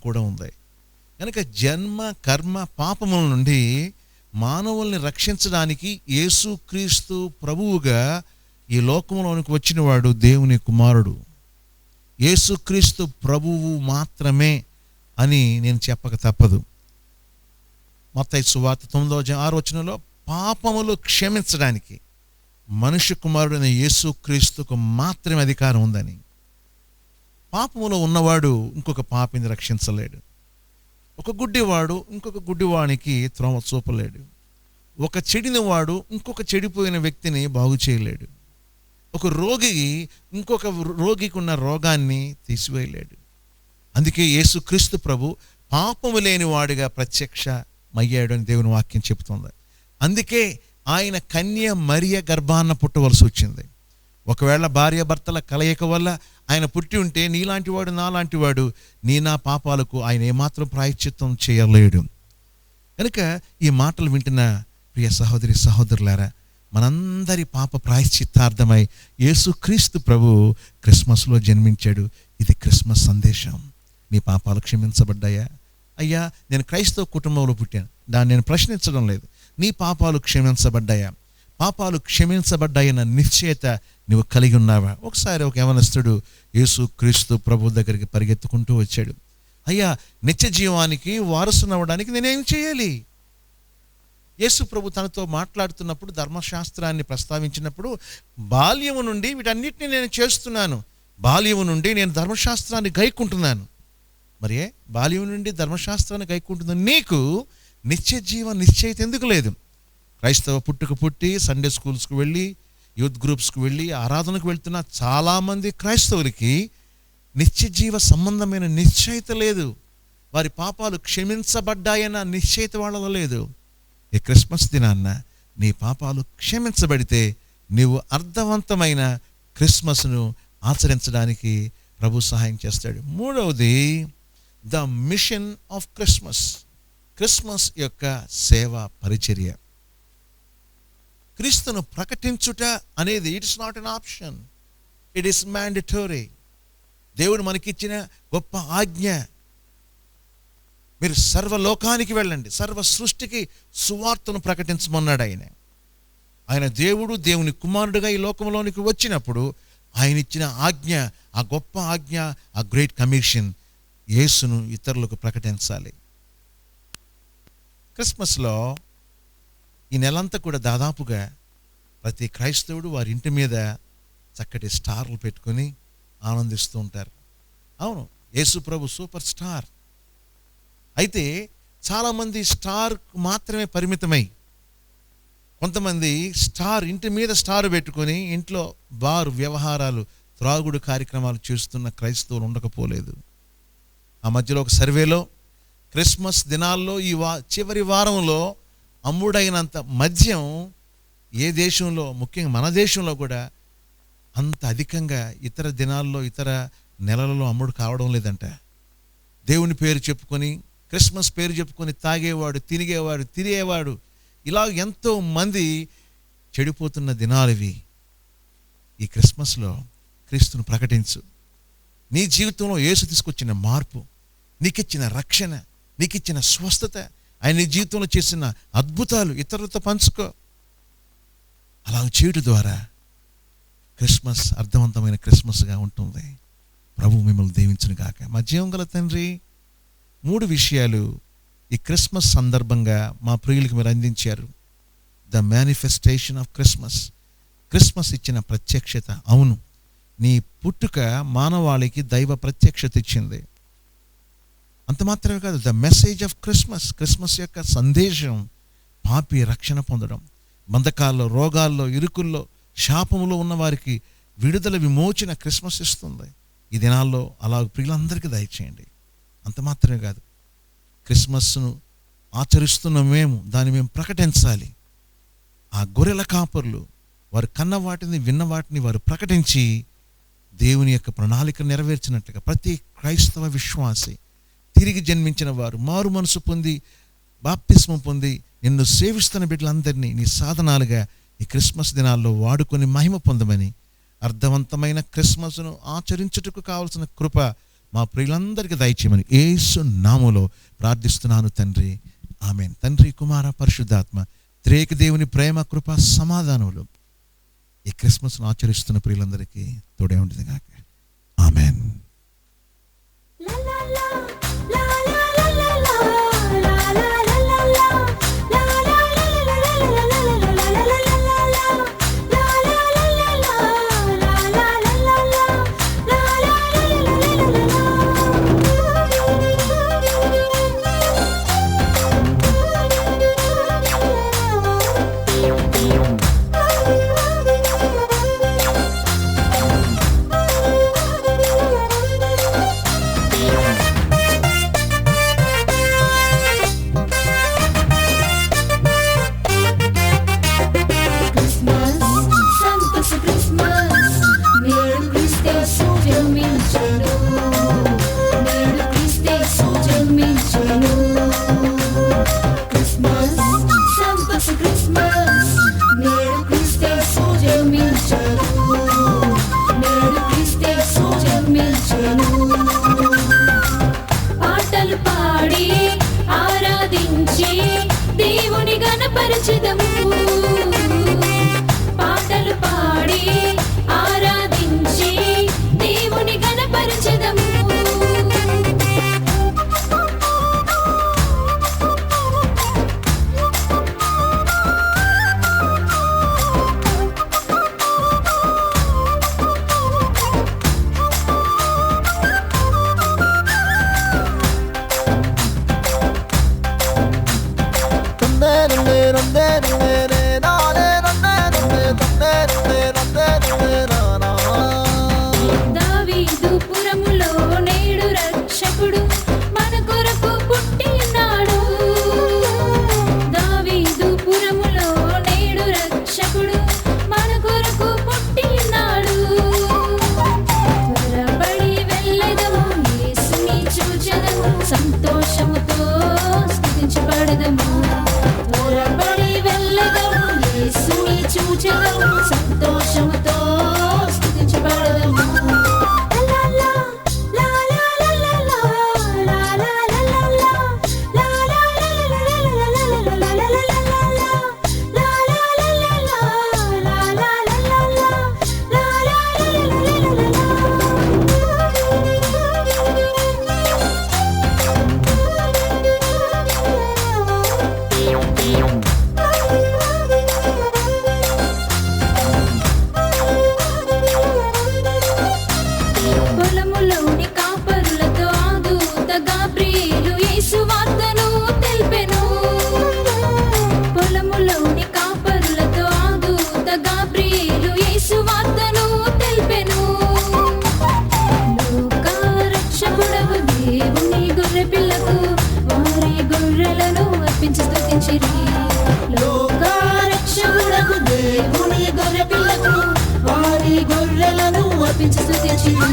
కూడా ఉంది. కనుక జన్మ కర్మ పాపముల నుండి మానవుల్ని రక్షించడానికి యేసుక్రీస్తు ప్రభువుగా ఈ లోకంలోనికి వచ్చినవాడు దేవుని కుమారుడు. యేసుక్రీస్తు ప్రభువు మాత్రమే అని నేను చెప్పక తప్పదు. మత్తయి సువార్త 9:6 పాపములు క్షమించడానికి మనుష్య కుమారుడైన యేసుక్రీస్తుకు మాత్రమే అధికారం ఉందని. పాపములో ఉన్నవాడు ఇంకొక పాపిని రక్షించలేడు. ఒక గుడ్డివాడు ఇంకొక గుడ్డివానికి త్రోవ చూపలేడు. ఒక చెడినవాడు ఇంకొక చెడిపోయిన వ్యక్తిని బాగు చేయలేడు. ఒక రోగి ఇంకొక రోగికి ఉన్న రోగాన్ని తీసివేయలేడు. అందుకే యేసుక్రీస్తు ప్రభు పాపము లేని వాడిగా ప్రత్యక్షమయ్యాడు అని దేవుని వాక్యం చెబుతుంది. అందుకే ఆయన కన్య మరియ గర్భాన పుట్టవలసి వచ్చింది. ఒకవేళ భార్య భర్తల కలయిక వల్ల ఆయన పుట్టి ఉంటే నీలాంటి వాడు నాలాంటి వాడు నా పాపాలకు ఆయన ఏమాత్రం ప్రాయశ్చిత్తం చేయలేడు. కనుక ఈ మాటలు వింటున్న ప్రియ సహోదరి సహోదరులారా, మనందరి పాప ప్రాయశ్చిత్తార్థమై యేసుక్రీస్తు ప్రభు క్రిస్మస్లో జన్మించాడు. ఇది క్రిస్మస్ సందేశం. నీ పాపాలు క్షమించబడ్డాయా? అయ్యా, నేను క్రైస్తవ కుటుంబంలో పుట్టాను, దాన్ని నేను ప్రశ్నించడం లేదు. నీ పాపాలు క్షమించబడ్డాయా? పాపాలు క్షమించబడ్డాయన్న నిశ్చయత నువ్వు కలిగి ఉన్నావా? ఒకసారి ఒక యవనస్తుడు యేసుక్రీస్తు ప్రభు దగ్గరికి పరిగెత్తుకుంటూ వచ్చాడు. అయ్యా, నిత్య జీవానికి వారసునవ్వడానికి నేనేం చేయాలి? యేసు ప్రభు తనతో మాట్లాడుతున్నప్పుడు ధర్మశాస్త్రాన్ని ప్రస్తావించినప్పుడు, బాల్యము నుండి వీటన్నిటిని నేను చేస్తున్నాను, బాల్యము నుండి నేను ధర్మశాస్త్రాన్ని గైకుంటున్నాను. మరి బాల్యం నుండి ధర్మశాస్త్రాన్ని గైకుంటున్నాను, నీకు నిత్య జీవ నిశ్చయిత ఎందుకు లేదు? క్రైస్తవ పుట్టి సండే స్కూల్స్కి వెళ్ళి యూత్ గ్రూప్స్కి వెళ్ళి ఆరాధనకు వెళ్తున్న చాలామంది క్రైస్తవులకి నిత్య జీవ సంబంధమైన నిశ్చయిత లేదు. వారి పాపాలు క్షమించబడ్డాయన్న నిశ్చయిత వాళ్ళలో లేదు. ఈ క్రిస్మస్ దినాన్న నీ పాపాలు క్షమించబడితే నీవు అర్థవంతమైన క్రిస్మస్ను ఆచరించడానికి ప్రభు సహాయం చేస్తాడు. మూడవది, the machine of Christmas. Christmas యొక్క సేవా పరిచర్య. క్రీస్తును ప్రకటించుట అనేది it's not an option, it is mandatory. దేవుడు మనకిచ్చిన గొప్ప ఆజ్ఞ. మీరు సర్వలోకానికి వెళ్ళండి, సర్వ సృష్టికి సువార్తను ప్రకటించమన్నాడు ఆయన. ఆయన దేవుడు, దేవుని కుమారుడుగా ఈ లోకంలోనికి వచ్చినప్పుడు ఆయన ఇచ్చిన ఆజ్ఞ, ఆ గొప్ప ఆజ్ఞ, ఆ గ్రేట్ కమిషన్, యేసును ఇతరులకు ప్రకటించాలి. క్రిస్మస్లో ఈ నెలంతా కూడా దాదాపుగా ప్రతి క్రైస్తవుడు వారి ఇంటి మీద చక్కటి స్టార్లు పెట్టుకొని ఆనందిస్తూ ఉంటారు. అవును, యేసు ప్రభు సూపర్ స్టార్. అయితే చాలామంది స్టార్ మాత్రమే పరిమితమై, కొంతమంది స్టార్ ఇంటి మీద స్టార్ పెట్టుకొని ఇంట్లో బారు వ్యవహారాలు, త్రాగుడు కార్యక్రమాలు చేస్తున్న క్రైస్తవులు ఉండకపోలేదు. ఆ మధ్యలో ఒక సర్వేలో క్రిస్మస్ దినాల్లో ఈ చివరి వారంలో అమ్ముడైనంత మద్యం ఏ దేశంలో, ముఖ్యంగా మన దేశంలో కూడా అంత అధికంగా ఇతర దినాల్లో ఇతర నెలలలో అమ్ముడు కావడం లేదంట. దేవుని పేరు చెప్పుకొని, క్రిస్మస్ పేరు చెప్పుకొని తాగేవాడు, తిరిగేవాడు ఇలా ఎంతో మంది చెడిపోతున్న దినాలు ఇవి. ఈ క్రిస్మస్లో క్రీస్తును ప్రకటించు. నీ జీవితంలో యేసు తీసుకొచ్చిన మార్పు, నీకిచ్చిన రక్షణ, నీకిచ్చిన స్వస్థత, ఆయన నీ జీవితంలో చేసిన అద్భుతాలు ఇతరులతో పంచుకో. అలా చేయడం ద్వారా క్రిస్మస్ అర్థవంతమైన క్రిస్మస్గా ఉంటుంది. ప్రభు మిమ్మల్ని దీవించును గాక. మా జీవం గల తండ్రి, 3 విషయాలు ఈ క్రిస్మస్ సందర్భంగా మా ప్రియులకు మీరు అందించారు. The manifestation of Christmas. Christmas ఇచ్చిన ప్రత్యక్షత. అవును, నీ పుట్టుక మానవాళికి దైవ ప్రత్యక్షత ఇచ్చింది. అంత మాత్రమే కాదు, the message of Christmas. Christmas యొక్క సందేశం పాపి రక్షణ పొందడం, బంధకాల్లో, రోగాల్లో, ఇరుకుల్లో, శాపములో ఉన్న వారికి విడుదల, విమోచన క్రిస్మస్ ఇస్తుంది. ఈ దినాల్లో అలా ప్రియులందరికీ దయచేయండి. అంత మాత్రమే కాదు, క్రిస్మస్ను ఆచరిస్తున్న దాన్ని మేము ప్రకటించాలి. ఆ గొర్రెల కాపర్లు వారు కన్న వాటిని, విన్న వాటిని వారు ప్రకటించి దేవుని యొక్క ప్రణాళిక నెరవేర్చినట్లుగా ప్రతి క్రైస్తవ విశ్వాసి, తిరిగి జన్మించిన వారు, మారు మనసు పొంది బాప్తిస్మం పొంది నిన్ను సేవిస్తున్న బిడ్డలందరినీ నీ సాధనాలుగా ఈ క్రిస్మస్ దినాల్లో వాడుకొని మహిమ పొందమని, అర్థవంతమైన క్రిస్మస్ను ఆచరించుటకు కావలసిన కృప మా ప్రియులందరికీ దయచేయమని యేసు నామములో ప్రార్థిస్తున్నాను తండ్రి, ఆమేన్. తండ్రి, కుమార, పరిశుద్ధాత్మ త్రియేక దేవుని ప్రేమ, కృప, సమాధానములు ఈ క్రిస్మస్ను ఆచరిస్తున్న ప్రియులందరికీ తోడే ఉంటుంది గాక. ఆమేన్. పాటలు పాడి ఆరాధించి దేవుని గణపరచెదము. పాటలు పాడి ఆరాధించి దేవుని గణపరచెదము. దావీదు పురములో నేడు రక్షకుడు మన కొరకు పుట్టినాడు. దావీదు పురములో నేడు రక్షకుడు మన కొరకు పుట్టినాడు. త్వరపడి వెళ్ళెదము, యేసుని చూచెదము, సంతోషముతో స్తుతించబడెదము. త్వరపడి వెళ్ళెదము, యేసుని చూచెదము, సంతోషముతో స్తుతించబడెదము. పొలములోని కాపరులతో ఆ దూత గాబ్రియేలు యేసు వార్తను తెలిపెను. పొలములోని కాపరులతో ఆ దూత గాబ్రియేలు యేసు వార్తను తెలిపెను. లోక రక్షకుడవు దేవుని గొర్రె పిల్లకు వారి గొర్రెలను అర్పించి స్తుతించిరి. లోక రక్షకుడవు దేవుని గొర్రె పిల్లకు వారి గొర్రెలను అర్పించి స్తుతించిరి.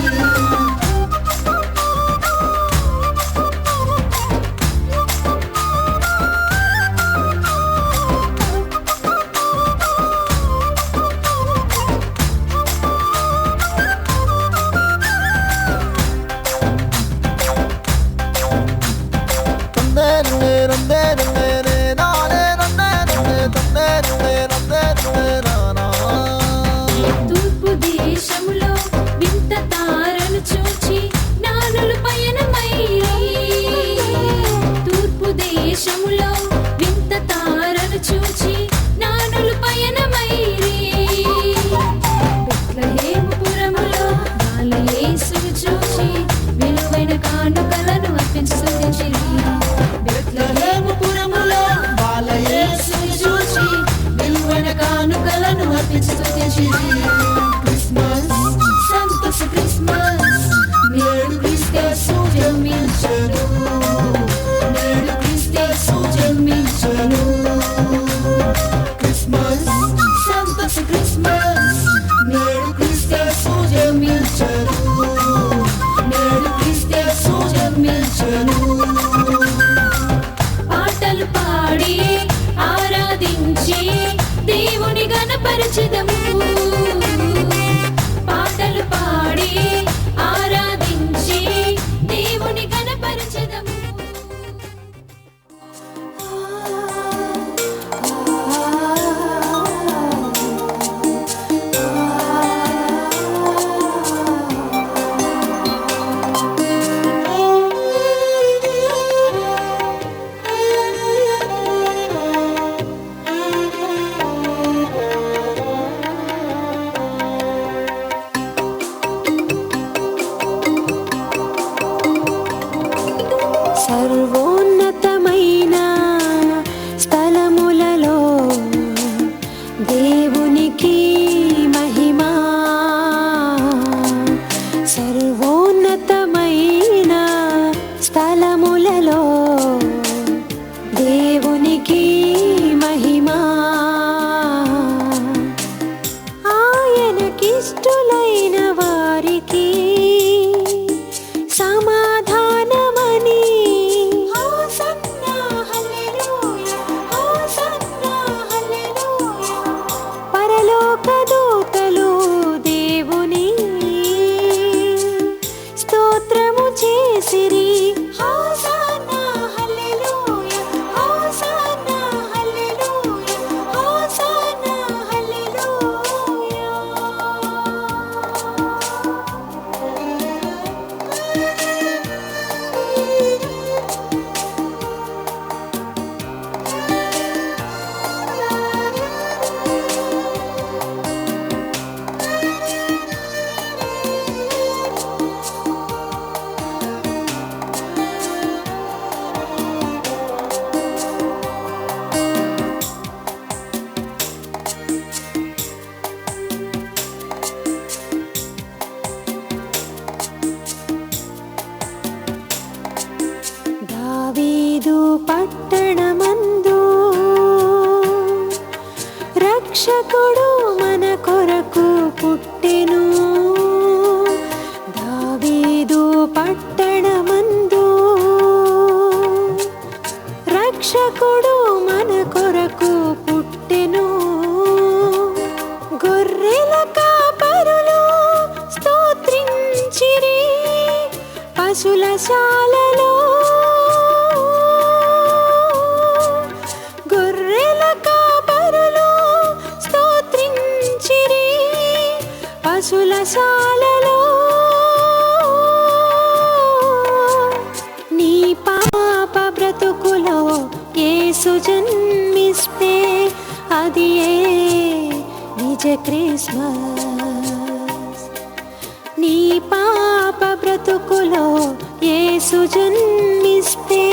తూర్పు దేశములో వింత తారను చూచి జ్ఞానులు పయనమైరి. తూర్పు దేశములో వింత తారను చూచి జ్ఞానులు పయనమైరి. బెత్లెహేముపురములో బాల యేసును చూచి విలువైన కానుకలను అర్పించి స్తుతించిరి. బెత్లెహేముపురములో బాల యేసును చూచి విలువైన కానుకలను అర్పించి స్తుతించిరి. క్రిస్మస్, సంతోష క్రిస్మస్, నేడు క్రీస్తు జన్మించెను. నేడు క్రీస్తు జన్మించెను. క్రిస్మస్, సంతోష క్రిస్మస్, నేడు క్రీస్తు జన్మించెను. నేడు క్రీస్తు జన్మించెను. పాటలు పాడి ఆరాధించి దేవుని గణపరచెదము. పాటలు పాడి ఆరాధించి సర్వోన్నతమైన స్థలములలో దేవునికి మహిమా. సర్వోన్నతమైన స్థలములలో దేవునికి మహిమా. ఆయనకిష్టులైన వారికి సమాధానమని హోసన్నా హల్లెలూయా, హోసన్నా హల్లెలూయా. పరలోక దూతలు దేవుని స్తోత్రము చేసిరి. హోసన్నా హల్లెలూయా, హోసన్నా హల్లెలూయా, హోసన్నా హల్లెలూయా. దావీదు పట్టణమందు రక్షకుడు మన కొరకు పుట్టెను. దావీదు పట్టణమందు రక్షకుడు మన కొరకు పుట్టెను. గొర్రెల కాపరులు స్తోత్రించిరి. పశుల శాలలో గొర్రెల కాపరులు స్తోత్రించిరి. పశుల శాలలో నీ పాప బ్రతుకులో యేసు జన్మిస్తే అది నిజ క్రిస్మస్. నీ పాప బ్రతుకులో యేసు జన్మిస్తే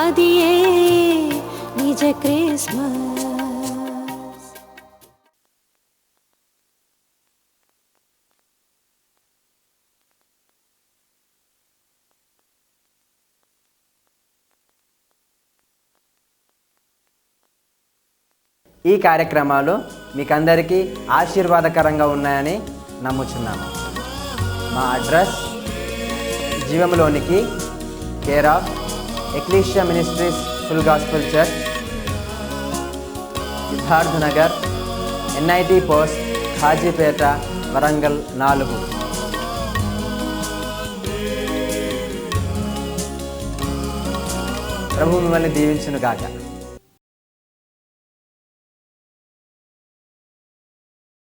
అది నిజ క్రిస్మస్. ఈ కార్యక్రమాలు మీకందరికీ ఆశీర్వాదకరంగా ఉన్నాయని నమ్ముచున్నాను. మా అడ్రస్ జీవంలోనికి, care of Ecclesia ministries full gospel church, Siddhartha Nagar, NIT post, Hajipet, Warangal 4. ప్రభు మిమ్మల్ని దీవించును గాక.